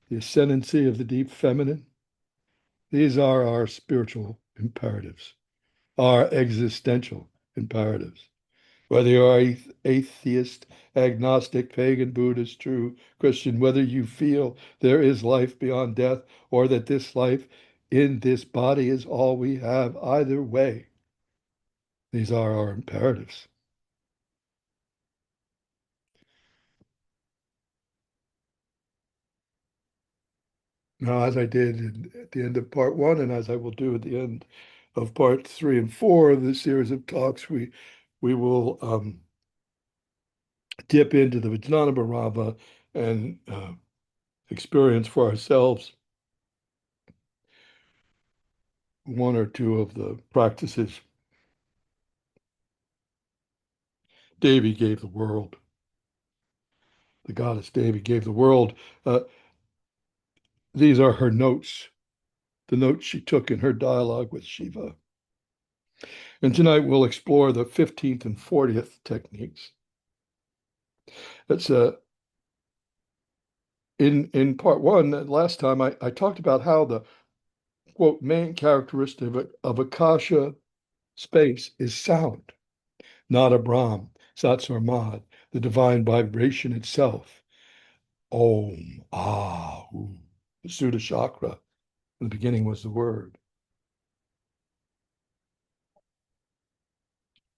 the ascendancy of the deep feminine. These are our spiritual imperatives, our existential imperatives. Whether you're atheist, agnostic, pagan, Buddhist, true, Christian, whether you feel there is life beyond death or that this life in this body is all we have, either way, these are our imperatives. Now, as I did at the end of part 1, and as I will do at the end of part 3 and 4 of this series of talks, we will dip into the Vijnana Bhairava and experience for ourselves one or two of the practices Devi gave the world. The goddess Devi gave the world. These are her notes, the notes she took in her dialogue with Shiva. And tonight we'll explore the 15th and 40th techniques. It's in part 1, last time I talked about how the quote main characteristic of Akasha space is sound, not a Brahm, Sat or Mad, the divine vibration itself. Om, Ah, Hu, the Suda chakra. In the beginning was the word.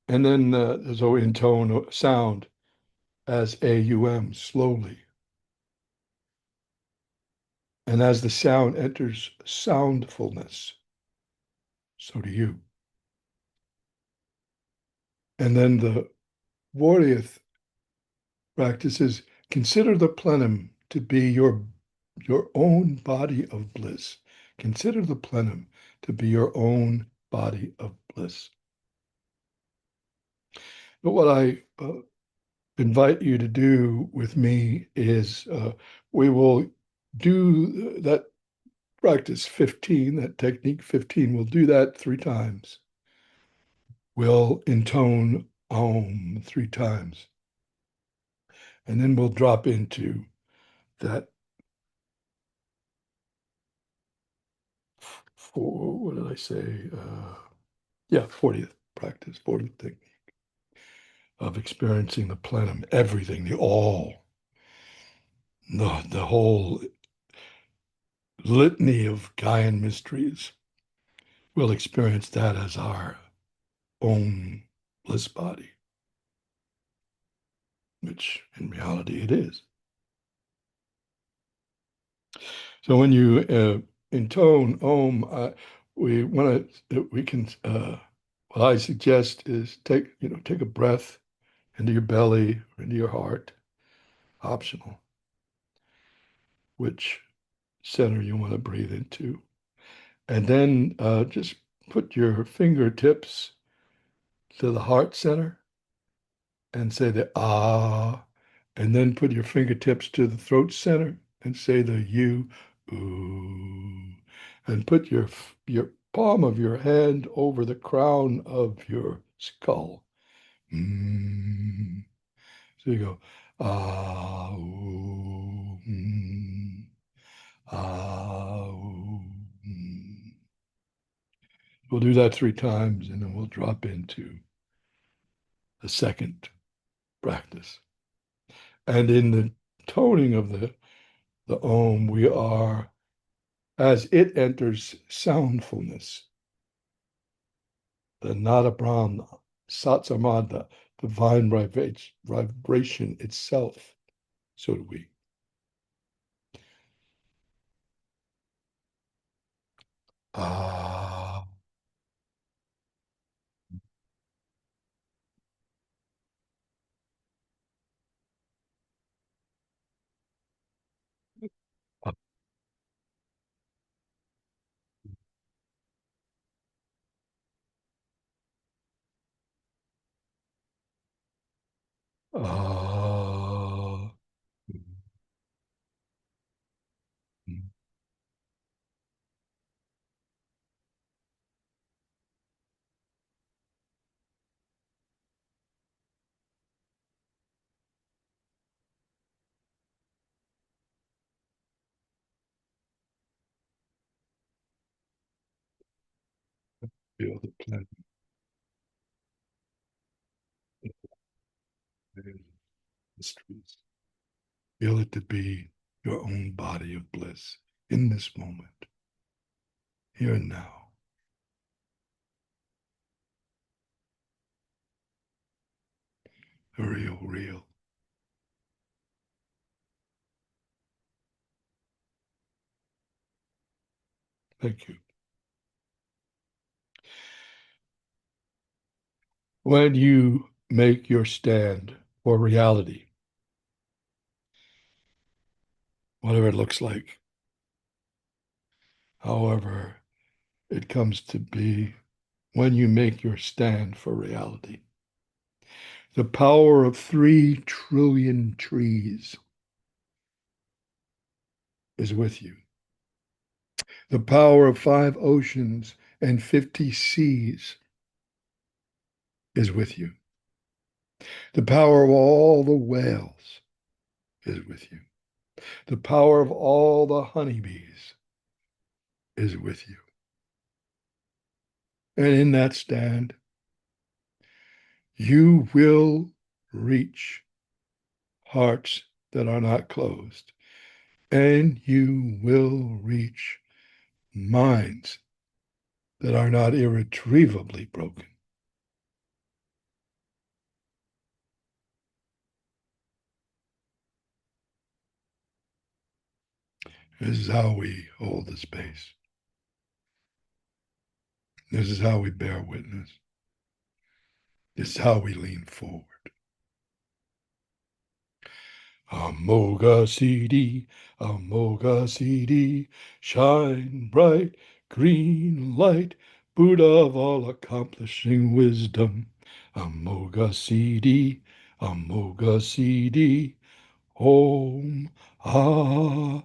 And then there's a intone sound as AUM slowly. And as the sound enters soundfulness, so do you. And then the 40th practice is consider the plenum to be your own body of bliss. Consider the plenum to be your own body of bliss. But what I invite you to do with me is we will do that practice 15, that technique 15. We'll do that 3 times. We'll intone Om 3 times. And then we'll drop into that what did I say? Yeah, 40th practice, 40th technique of experiencing the plenum, everything, the all, the whole litany of Gaian mysteries. We'll experience that as our own bliss body, which in reality it is. So when you intone Om, we can what I suggest is take a breath into your belly or into your heart, optional, which center you want to breathe into. And then just put your fingertips to the heart center and say the ah, and then put your fingertips to the throat center and say the you, ooh, and put your palm of your hand over the crown of your skull. Mm. So you go ah, ooh, ah, ooh, We'll do that 3 times and then we'll drop into the second practice. And in the toning of the Om, we are, as it enters soundfulness, the Nada Brahma, Satsamad, the divine vibration itself, so do we. Ah. Ah. Feel the planet, mysteries. Feel it to be your own body of bliss in this moment, here and now. The real, real. Thank you. When you make your stand for reality, whatever it looks like, however it comes to be, when you make your stand for reality, the power of 3 trillion trees is with you. The power of 5 oceans and 50 seas is with you. The power of all the whales is with you. The power of all the honeybees is with you. And in that stand, you will reach hearts that are not closed, and you will reach minds that are not irretrievably broken. This is how we hold the space. This is how we bear witness. This is how we lean forward. Amoga CD, Amoga CD, shine bright, green light, Buddha of all accomplishing wisdom, Amoga Siddhi, Amoga Siddhi, Om Ah